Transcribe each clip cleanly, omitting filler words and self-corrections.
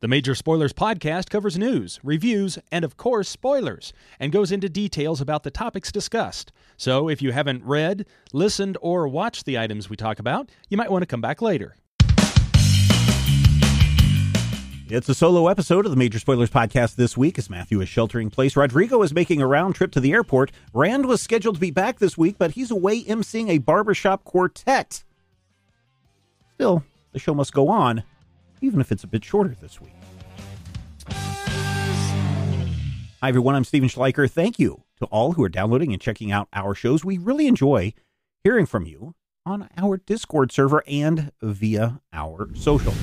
The Major Spoilers podcast covers news, reviews, and of course spoilers, and goes into details about the topics discussed. So if you haven't read, listened, or watched the items we talk about, you might want to come back later. It's a solo episode of the Major Spoilers podcast this week as Matthew is sheltering in place. Rodrigo is making a round trip to the airport. Rand was scheduled to be back this week, but he's away emceeing a barbershop quartet. Still, the show must go on, even if it's a bit shorter this week. Hi, everyone. I'm Stephen Schleicher. Thank you to all who are downloading and checking out our shows. We really enjoy hearing from you on our Discord server and via our socials.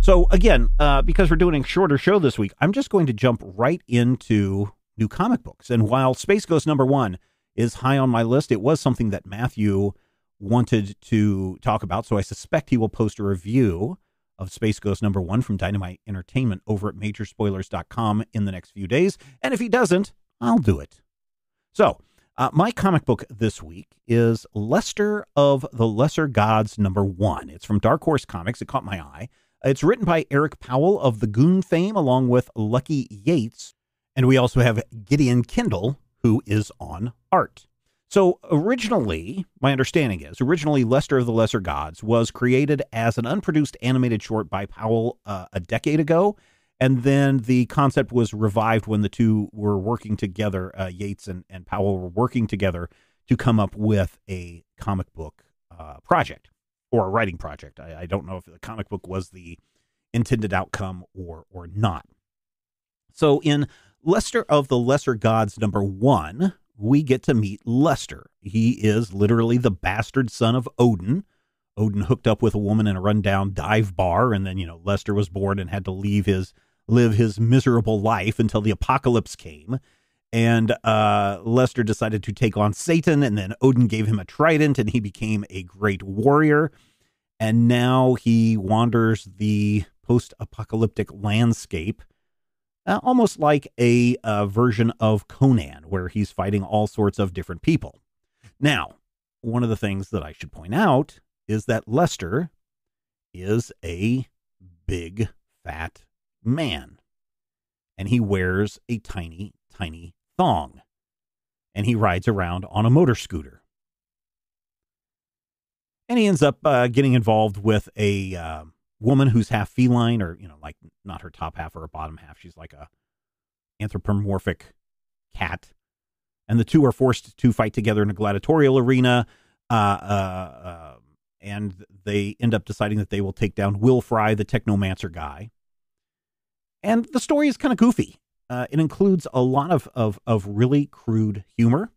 So, again, because we're doing a shorter show this week, I'm just going to jump right into new comic books. And while Space Ghost #1 is high on my list, it was something that Matthew wanted to talk about, so I suspect he will post a review of Space Ghost #1 from Dynamite Entertainment over at majorspoilers.com in the next few days. And if he doesn't, I'll do it. So, my comic book this week is Lester of the Lesser Gods #1. It's from Dark Horse Comics. It caught my eye. It's written by Eric Powell of the Goon fame, along with Lucky Yates. And we also have Gideon Kindle, who is on art. So originally, my understanding is, Lester of the Lesser Gods was created as an unproduced animated short by Powell a decade ago. And then the concept was revived when the two were working together, Yates and Powell were working together to come up with a comic book project or a writing project. I don't know if the comic book was the intended outcome or not. So in Lester of the Lesser Gods #1, we get to meet Lester. He is literally the bastard son of Odin. Odin hooked up with a woman in a rundown dive bar, and then, Lester was born and had to live his miserable life until the apocalypse came. And Lester decided to take on Satan, and then Odin gave him a trident, and he became a great warrior. And now he wanders the post-apocalyptic landscape, almost like a version of Conan, where he's fighting all sorts of different people. Now, one of the things that I should point out is that Lester is a big, fat man, and he wears a tiny, tiny thong, and he rides around on a motor scooter. And he ends up getting involved with a woman who's half feline, or, like not her top half or her bottom half. She's like a anthropomorphic cat. And the two are forced to fight together in a gladiatorial arena. And they end up deciding that they will take down Frye, the Technomancer guy. And the story is kind of goofy. It includes a lot of really crude humor.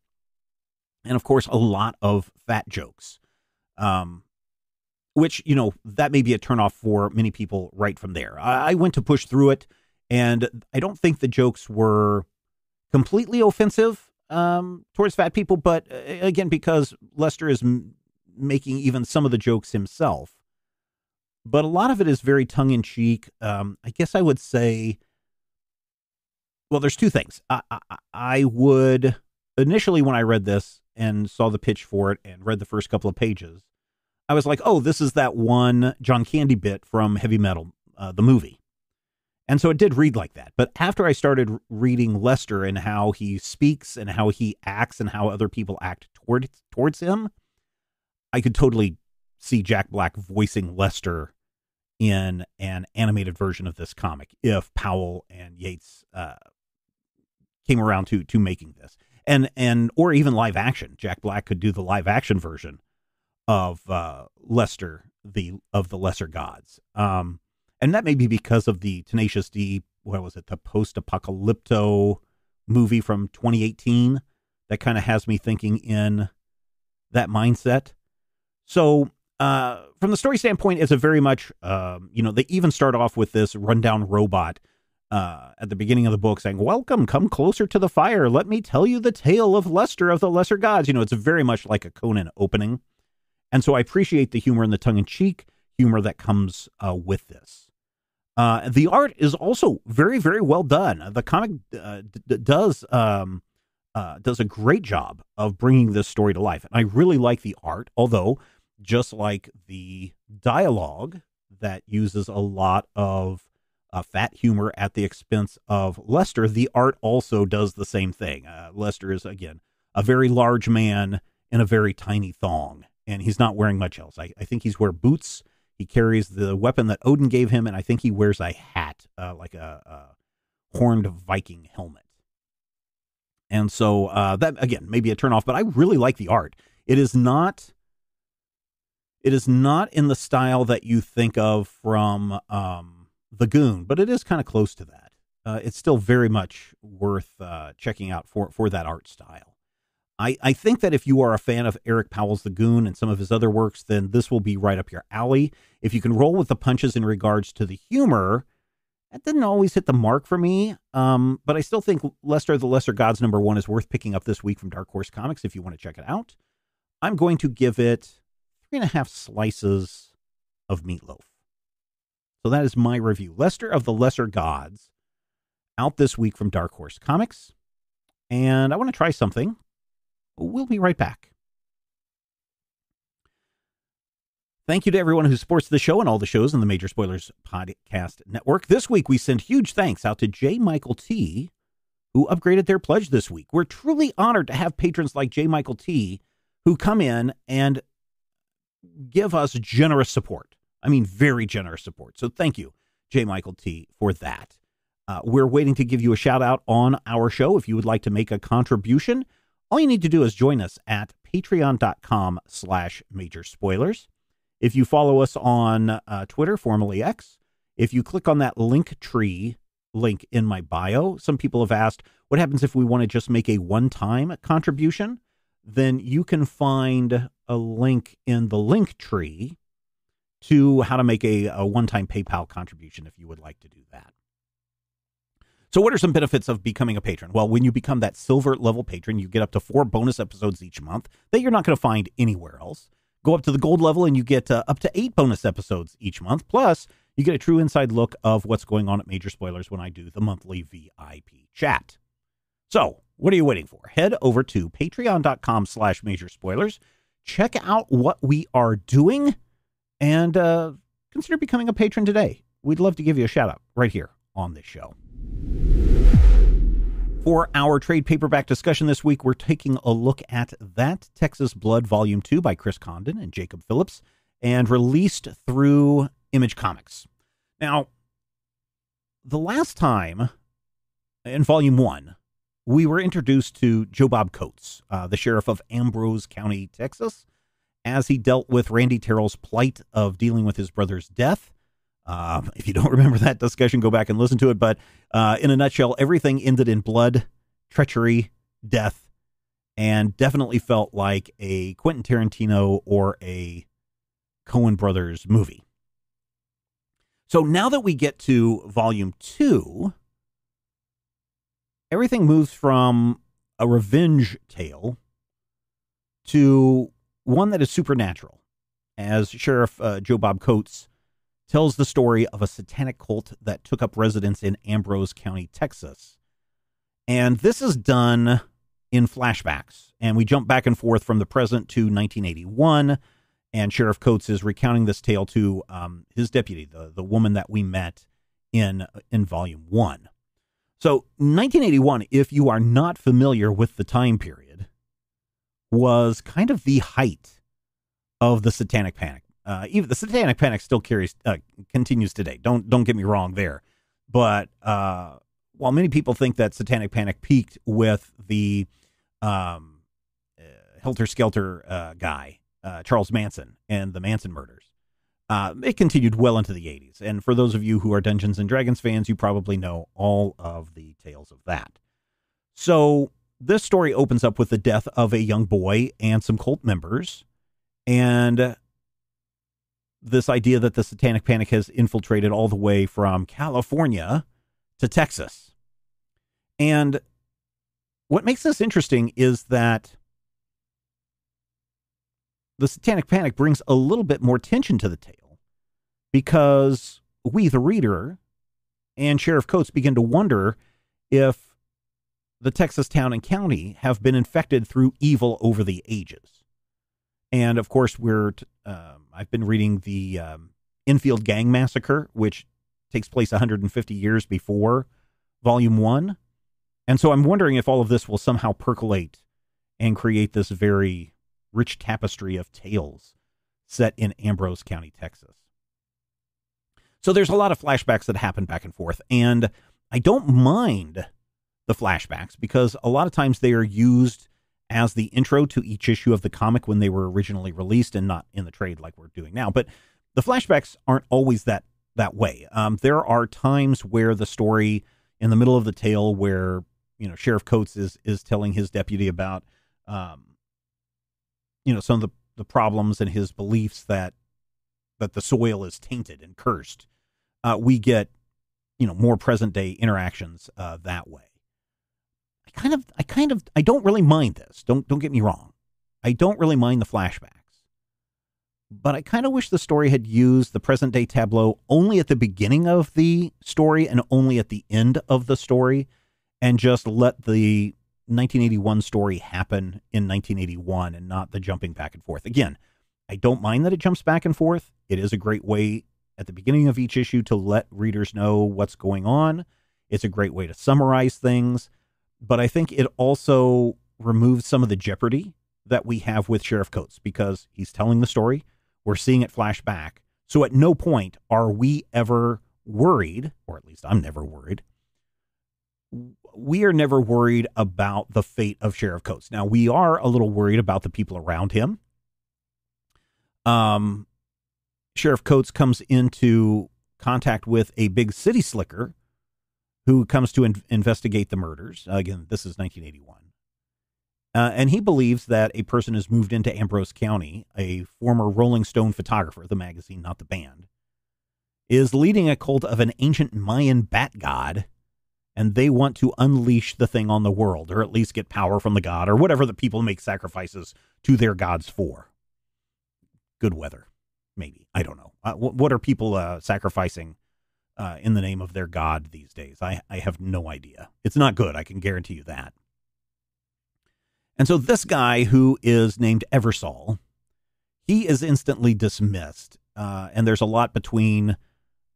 And, of course, a lot of fat jokes. Which, that may be a turnoff for many people right from there. I went to push through it, and I don't think the jokes were completely offensive towards fat people, but again, because Lester is making even some of the jokes himself. But a lot of it is very tongue-in-cheek. I guess I would say, well, there's two things. I would, initially when I read this and saw the pitch for it and read the first couple of pages, I was like, oh, this is that one John Candy bit from Heavy Metal, the movie. And so it did read like that. But after I started reading Lester and how he speaks and how he acts and how other people act towards him, I could totally see Jack Black voicing Lester in an animated version of this comic if Powell and Yates came around to making this. And or even live action. Jack Black could do the live action version of Lester of the Lesser Gods. And that may be because of the Tenacious D, the post-apocalypto movie from 2018 that kind of has me thinking in that mindset. So from the story standpoint, it's a very much, they even start off with this rundown robot at the beginning of the book saying, "Welcome, come closer to the fire. Let me tell you the tale of Lester of the Lesser Gods." It's very much like a Conan opening. And so I appreciate the humor and the tongue-in-cheek humor that comes with this. The art is also very, very well done. The comic does a great job of bringing this story to life. And I really like the art, although just like the dialogue that uses a lot of fat humor at the expense of Lester, the art also does the same thing. Lester is, again, a very large man in a very tiny thong, and he's not wearing much else. I think he's wearing boots. He carries the weapon that Odin gave him, and I think he wears a hat, like a horned Viking helmet. And so that, again, maybe a turnoff, but I really like the art. It is not in the style that you think of from The Goon, but it is kind of close to that. It's still very much worth checking out for that art style. I think that if you are a fan of Eric Powell's The Goon and some of his other works, then this will be right up your alley. If you can roll with the punches in regards to the humor, that didn't always hit the mark for me, but I still think Lester the Lesser Gods #1 is worth picking up this week from Dark Horse Comics if you want to check it out. I'm going to give it 3.5 slices of meatloaf. So that is my review. Lester of the Lesser Gods, out this week from Dark Horse Comics. And I want to try something. We'll be right back. Thank you to everyone who supports the show and all the shows in the Major Spoilers Podcast Network. This week, we send huge thanks out to J. Michael T., who upgraded their pledge this week. We're truly honored to have patrons like J. Michael T., who come in and give us generous support. I mean, very generous support. So thank you, J. Michael T., for that. We're waiting to give you a shout out on our show. If you would like to make a contribution, all you need to do is join us at patreon.com/majorspoilers. If you follow us on Twitter, formerly X, if you click on that Linktree link in my bio, some people have asked, what happens if we want to just make a one-time contribution? Then you can find a link in the Linktree to how to make a one-time PayPal contribution if you would like to do that. So what are some benefits of becoming a patron? Well, when you become that silver level patron, you get up to 4 bonus episodes each month that you're not going to find anywhere else. Go up to the gold level and you get up to 8 bonus episodes each month. Plus, you get a true inside look of what's going on at Major Spoilers when I do the monthly VIP chat. So, what are you waiting for? Head over to patreon.com/majorspoilers. Check out what we are doing and consider becoming a patron today. We'd love to give you a shout out right here on this show. For our trade paperback discussion this week, we're taking a look at That Texas Blood Volume 2 by Chris Condon and Jacob Phillips, and released through Image Comics. Now, the last time in Volume 1, we were introduced to Joe Bob Coates, the sheriff of Ambrose County, Texas, as he dealt with Randy Terrell's plight of dealing with his brother's death. If you don't remember that discussion, go back and listen to it. But in a nutshell, everything ended in blood, treachery, death, and definitely felt like a Quentin Tarantino or a Coen Brothers movie. So now that we get to Volume 2, everything moves from a revenge tale to one that is supernatural, as Sheriff Joe Bob Coates tells the story of a satanic cult that took up residence in Ambrose County, Texas. And this is done in flashbacks. And we jump back and forth from the present to 1981. And Sheriff Coates is recounting this tale to his deputy, the woman that we met in Volume 1. So 1981, if you are not familiar with the time period, was kind of the height of the Satanic Panic. Even the Satanic Panic still continues today. Don't get me wrong there. But while many people think that Satanic Panic peaked with the Helter Skelter guy, Charles Manson, and the Manson murders, it continued well into the 80s. And for those of you who are Dungeons and Dragons fans, you probably know all of the tales of that. So this story opens up with the death of a young boy and some cult members, and this idea that the Satanic Panic has infiltrated all the way from California to Texas. And what makes this interesting is that the Satanic Panic brings a little bit more tension to the tale, because we, the reader, and Sheriff Coates begin to wonder if the Texas town and county have been infected through evil over the ages. And of course, I've been reading the Enfield Gang Massacre, which takes place 150 years before Volume 1. And so I'm wondering if all of this will somehow percolate and create this very rich tapestry of tales set in Ambrose County, Texas. So there's a lot of flashbacks that happen back and forth, and I don't mind the flashbacks because a lot of times they are used as the intro to each issue of the comic when they were originally released and not in the trade like we're doing now. But the flashbacks aren't always that way. There are times where the story in the middle of the tale where, Sheriff Coates is telling his deputy about, some of the problems and his beliefs that the soil is tainted and cursed. We get, more present day interactions that way. I don't really mind this. Don't get me wrong. I don't really mind the flashbacks. But I kind of wish the story had used the present day tableau only at the beginning of the story and only at the end of the story, and just let the 1981 story happen in 1981 and not the jumping back and forth. Again, I don't mind that it jumps back and forth. It is a great way at the beginning of each issue to let readers know what's going on. It's a great way to summarize things. But I think it also removes some of the jeopardy that we have with Sheriff Coates because he's telling the story. We're seeing it flash back. So at no point are we ever worried, or at least I'm never worried. We are never worried about the fate of Sheriff Coates. Now, we are a little worried about the people around him. Sheriff Coates comes into contact with a big city slicker who comes to investigate the murders. Again, this is 1981. And he believes that a person has moved into Ambrose County, a former Rolling Stone photographer, the magazine, not the band, is leading a cult of an ancient Mayan bat god, and they want to unleash the thing on the world, or at least get power from the god, or whatever the people make sacrifices to their gods for. Good weather, maybe. I don't know. What are people sacrificing in the name of their god these days? I have no idea. It's not good, I can guarantee you that. And so this guy who is named Eversol, he is instantly dismissed. And there's a lot between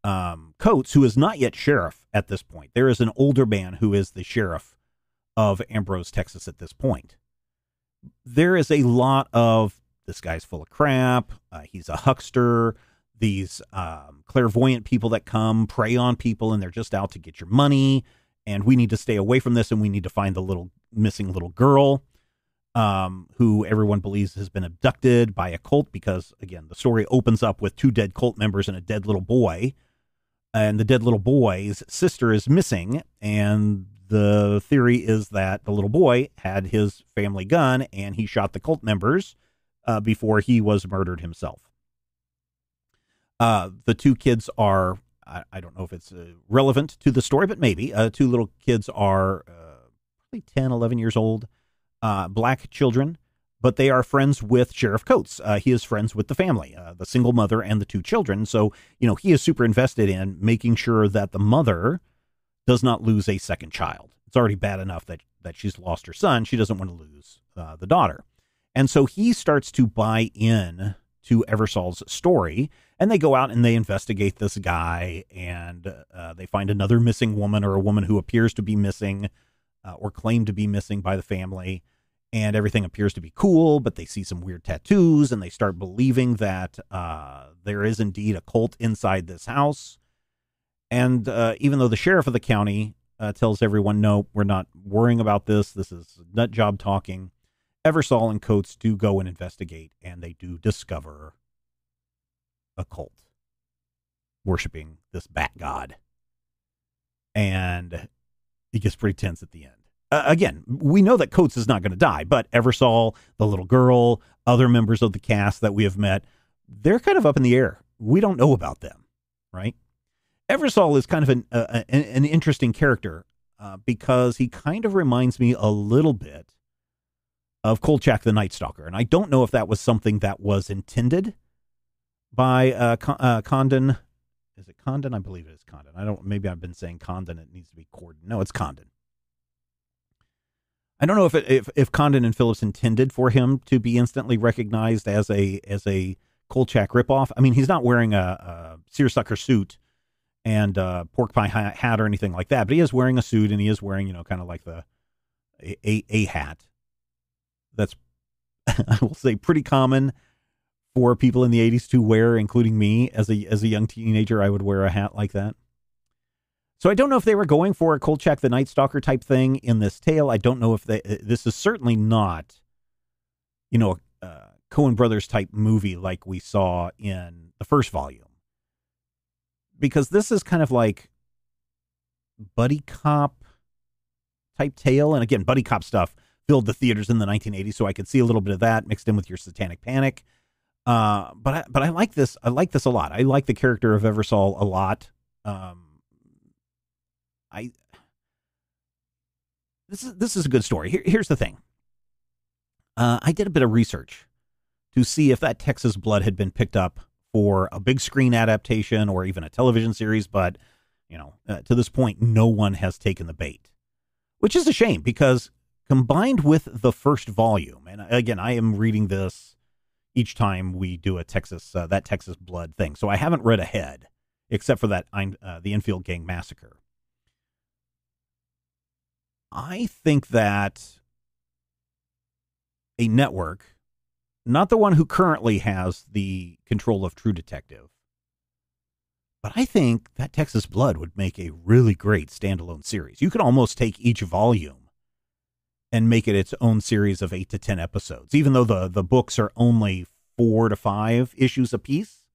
Coates, who is not yet sheriff at this point. There is an older man who is the sheriff of Ambrose, Texas at this point. There is a lot of, this guy's full of crap. He's a huckster. These clairvoyant people that come prey on people and they're just out to get your money. And we need to stay away from this, and we need to find the missing little girl. Who everyone believes has been abducted by a cult because, again, the story opens up with 2 dead cult members and a dead little boy. And the dead little boy's sister is missing, and the theory is that the little boy had his family gun, and he shot the cult members before he was murdered himself. The 2 kids are, I don't know if it's relevant to the story, but maybe. 2 little kids are probably 10, 11 years old. Black children, but they are friends with Sheriff Coates. He is friends with the family, the single mother and the 2 children. So, he is super invested in making sure that the mother does not lose a second child. It's already bad enough that she's lost her son. She doesn't want to lose the daughter. And so he starts to buy in to Eversol's story, and they go out and they investigate this guy, and they find another missing woman, or a woman who appears to be missing or claimed to be missing by the family, and everything appears to be cool, but they see some weird tattoos, and they start believing that there is indeed a cult inside this house. And even though the sheriff of the county tells everyone, no, we're not worrying about this, this is nut job talking, Eversol and Coates do go and investigate, and they do discover a cult worshiping this bat god. And it gets pretty tense at the end. Again, we know that Coates is not going to die, but Eversol, the little girl, other members of the cast that we have met, they're kind of up in the air. We don't know about them, right? Eversol is kind of an interesting character because he kind of reminds me a little bit of Kolchak the Night Stalker, and I don't know if that was something that was intended by Condon. Is it Condon? I believe it is Condon. Maybe I've been saying Condon. It needs to be Cordon. No, it's Condon. I don't know if Condon and Phillips intended for him to be instantly recognized as a Kolchak ripoff. I mean, he's not wearing a seersucker suit and pork pie hat or anything like that. But he is wearing a suit, and he is wearing, kind of like a hat. That's, I will say, pretty common for people in the 80s to wear, including me as a young teenager. I would wear a hat like that. So I don't know if they were going for a Kolchak the Night Stalker type thing in this tale. I don't know if this is certainly not, Coen Brothers type movie like we saw in the first volume. Because this is kind of like buddy cop type tale. And again, buddy cop stuff filled the theaters in the 1980s, so I could see a little bit of that mixed in with your Satanic Panic. But I like this. I like this a lot. I like the character of Eversol a lot. This is a good story. Here's the thing. I did a bit of research to see if that Texas Blood had been picked up for a big screen adaptation or even a television series, but to this point, no one has taken the bait, which is a shame because combined with the first volume, and again, I am reading this each time we do a Texas Blood thing, so I haven't read ahead except for that the Enfield Gang Massacre. I think that a network, not the one who currently has the control of True Detective, but I think that Texas Blood would make a really great standalone series. You could almost take each volume and make it its own series of 8 to 10 episodes, even though the books are only 4 to 5 issues apiece,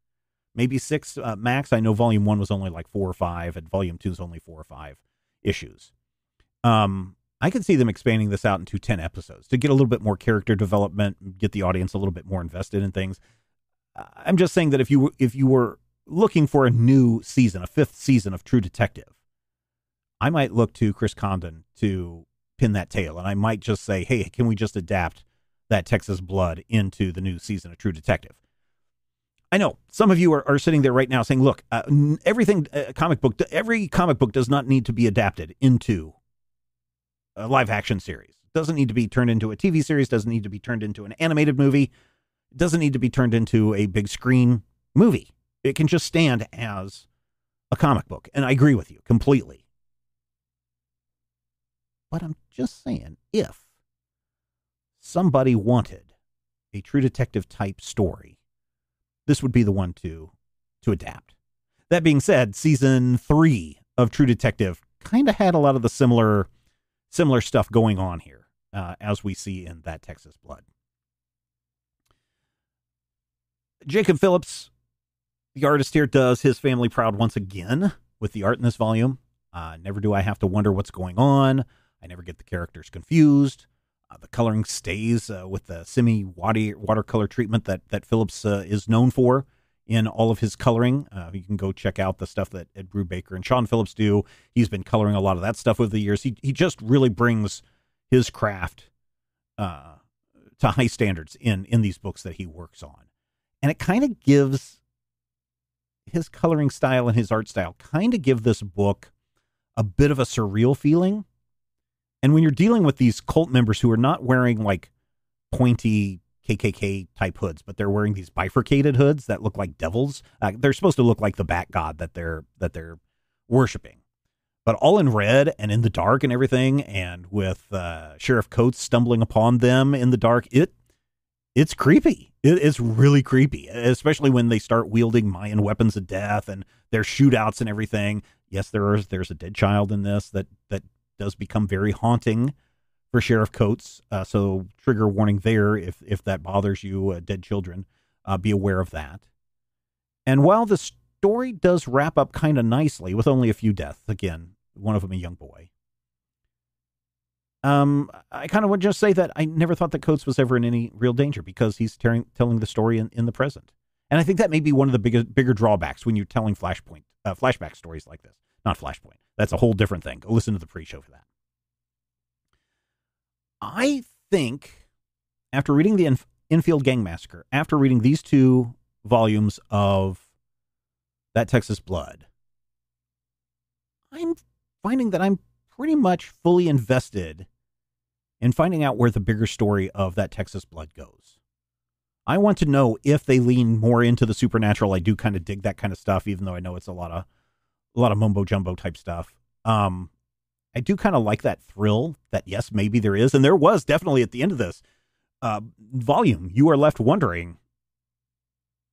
maybe 6 max. I know volume 1 was only like 4 or 5, and volume 2 is only 4 or 5 issues. I could see them expanding this out into 10 episodes to get a little bit more character development, get the audience a little bit more invested in things. I'm just saying that if you were looking for a new season, a 5th season of True Detective, I might look to Chris Condon to pin that tail, and I might just say, hey, can we just adapt that Texas Blood into the new season of True Detective? I know some of you are sitting there right now saying, look, every comic book does not need to be adapted into a live action series. It doesn't need to be turned into a TV series, doesn't need to be turned into an animated movie, it doesn't need to be turned into a big screen movie. It can just stand as a comic book. And I agree with you completely. But I'm just saying, if somebody wanted a True Detective type story, this would be the one to adapt. That being said, season 3 of True Detective kind of had a lot of the similar stuff going on here, as we see in that Texas Blood. Jacob Phillips, the artist here, does his family proud once again with the art in this volume. Never do I have to wonder what's going on. I never get the characters confused. The coloring stays with the semi-watercolor treatment that Phillips is known for in all of his coloring. You can go check out the stuff that Ed Brubaker and Sean Phillips do. He's been coloring a lot of that stuff over the years. He just really brings his craft to high standards in these books that he works on. And it kind of gives his coloring style and his art style kind of give this book a bit of a surreal feeling. And when you're dealing with these cult members who are not wearing like pointy KKK type hoods, but they're wearing these bifurcated hoods that look like devils. They're supposed to look like the bat god that they're worshiping, but all in red and in the dark and everything. And with Sheriff Coates stumbling upon them in the dark, it's creepy. It's really creepy, especially when they start wielding Mayan weapons of death and their shootouts and everything. Yes, there's a dead child in this that does become very haunting for Sheriff Coates, so trigger warning there if that bothers you, dead children, be aware of that. And while the story does wrap up kind of nicely with only a few deaths, again, one of them a young boy, I kind of would just say that I never thought that Coates was ever in any real danger because he's telling the story in the present. And I think that may be one of the bigger drawbacks when you're telling flashback stories like this. Not Flashpoint. That's a whole different thing. Go listen to the pre-show for that. I think after reading the Enfield Gang Massacre, after reading these 2 volumes of that Texas Blood, I'm finding that I'm pretty much fully invested in finding out where the bigger story of that Texas Blood goes. I want to know if they lean more into the supernatural. I do kind of dig that kind of stuff, even though I know it's a lot a lot of mumbo jumbo type stuff. I do kind of like that thrill that, yes, maybe there is. And there was definitely at the end of this volume. You are left wondering,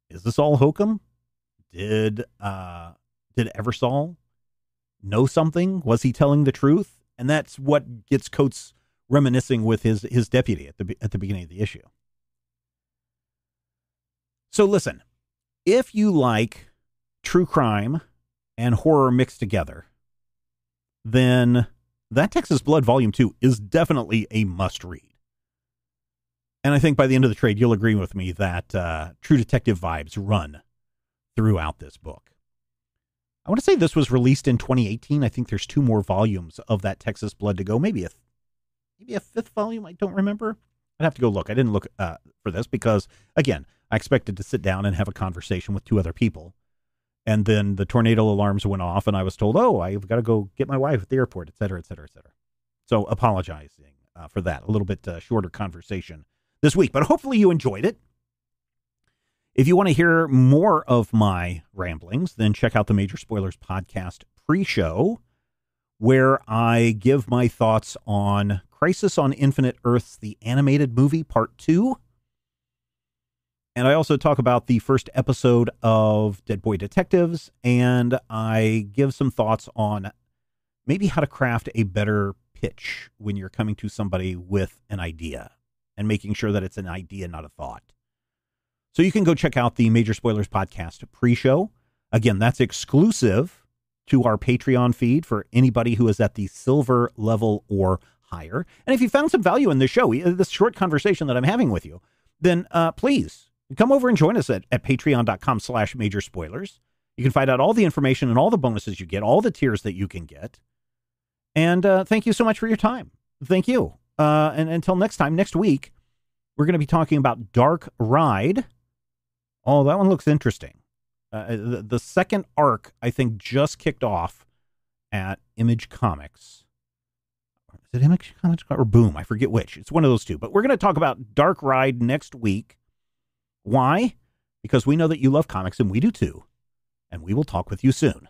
is this all hokum? Did Eversol know something? Was he telling the truth? And that's what gets Coates reminiscing with his deputy at the beginning of the issue. So listen, if you like true crime and horror mixed together, then That Texas Blood Volume 2 is definitely a must-read. And I think by the end of the trade, you'll agree with me that True Detective vibes run throughout this book. I want to say this was released in 2018. I think there's 2 more volumes of That Texas Blood to go. Maybe a 5th volume. I don't remember. I'd have to go look. I didn't look for this because, again, I expected to sit down and have a conversation with 2 other people. And then the tornado alarms went off, and I was told, oh, I've got to go get my wife at the airport, et cetera, et cetera, et cetera. So apologizing for that. A little bit shorter conversation this week, but hopefully you enjoyed it. If you want to hear more of my ramblings, then check out the Major Spoilers podcast pre-show, where I give my thoughts on Crisis on Infinite Earths, the animated movie, Part 2. And I also talk about the first episode of Dead Boy Detectives, and I give some thoughts on maybe how to craft a better pitch when you're coming to somebody with an idea and making sure that it's an idea, not a thought. So you can go check out the Major Spoilers podcast pre-show. Again, that's exclusive to our Patreon feed for anybody who is at the silver level or higher. And if you found some value in this show, this short conversation that I'm having with you, then please come over and join us at patreon.com/Major Spoilers. You can find out all the information and all the bonuses you get, all the tiers that you can get. And thank you so much for your time. Thank you. And until next time, next week, we're going to be talking about Dark Ride. Oh, that one looks interesting. The second arc, I think, just kicked off at Image Comics. Is it Image Comics or Boom? I forget which. It's one of those 2. But we're going to talk about Dark Ride next week. Why? Because we know that you love comics, and we do too. And we will talk with you soon.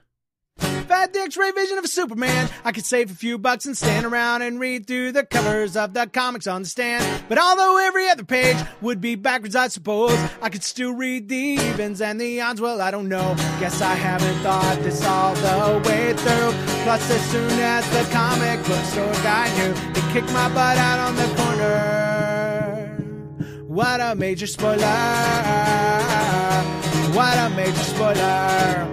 Fat the X-ray vision of a Superman. I could save a few bucks and stand around and read through the covers of the comics on the stand. But although every other page would be backwards, I suppose I could still read the evens and the odds. Well, I don't know. Guess I haven't thought this all the way through. Plus, as soon as the comic book store guy knew, he kicked my butt out on the corner. What a major spoiler. What a major spoiler.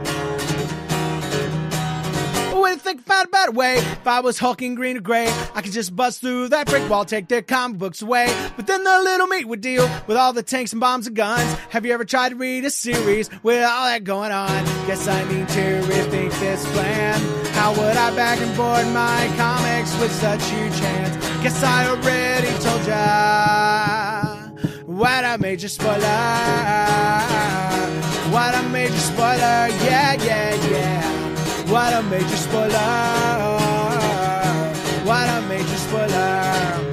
Way to think about a better way. If I was hulking green or gray, I could just bust through that brick wall, take their comic books away. But then the little meat would deal with all the tanks and bombs and guns. Have you ever tried to read a series with all that going on? Guess I need to rethink this plan. How would I back and board my comics with such huge hands? Guess I already told ya. What a major spoiler. What a major spoiler. Yeah, yeah, yeah. What a major spoiler. What a major spoiler.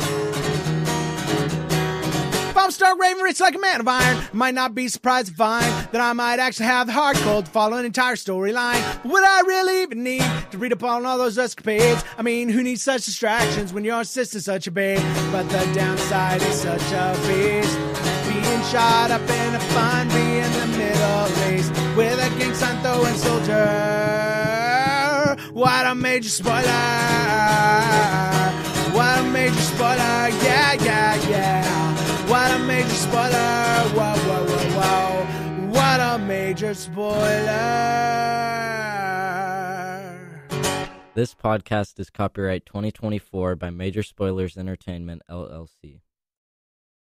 If I'm Stark Raven, rich like a man of iron, I might not be surprised to find that I might actually have the heart cold to follow an entire storyline. But would I really even need to read up on all those escapades? I mean, who needs such distractions when your sister's such a babe? But the downside is such a beast. Being shot up in a fun bee in the Middle East with a gang sign throwing soldier. What a major spoiler. What a major spoiler. Yeah, yeah, yeah. What a major spoiler. Whoa, whoa, whoa, whoa. What a major spoiler. This podcast is copyright 2024 by Major Spoilers Entertainment, LLC.